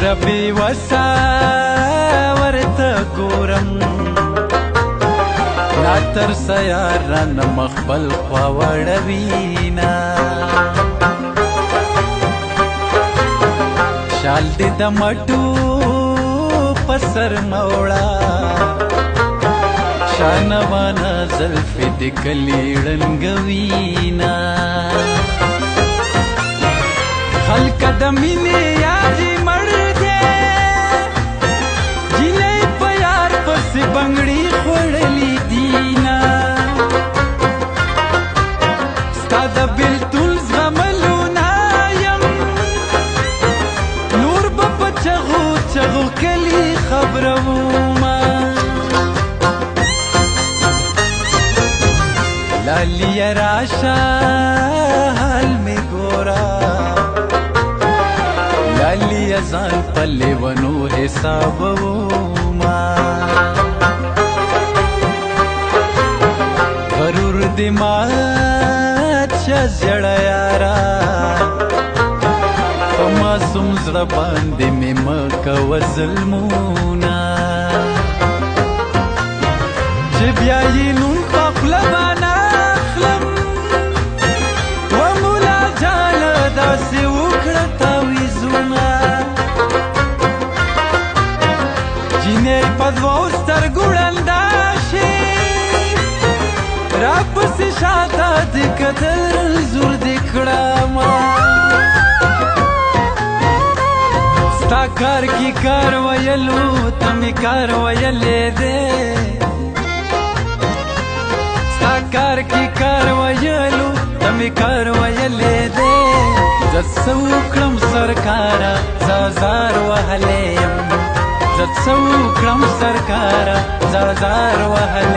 ربي وسا ورته ګورم لا تر سیاران مخبل خوا وړوینا شال دې د مټو پسر موړه شانوانا زلفې د کلي ړنګوینا خلک د مینې یاري مړ دی جینۍ په یار پسې بنګړي خوړلي دینا ستا د بېلتون زغملونه یم نور به په چغو چغو کلي خبرومه لالیه راشه حال مې ګوره لالیه ځان په لیونو حسابومه غرور دې مات شه زړه یاره په معصوم زړه باندې مې مه کوه ظلمونه چې بیا یې نوم په خوله باندې په دوو سترګو ړنده شي راپسې شاته دې کتل زور دې کړمه ستا کار کې کار ویلو ته مې کار ویلی دی ستا کار کې کار ویلو ته مې کار ویلی دی زه څه وکړم سرکاره زه ازار وهلی یم زه څه وکړم سرکاره زه ازار وهلی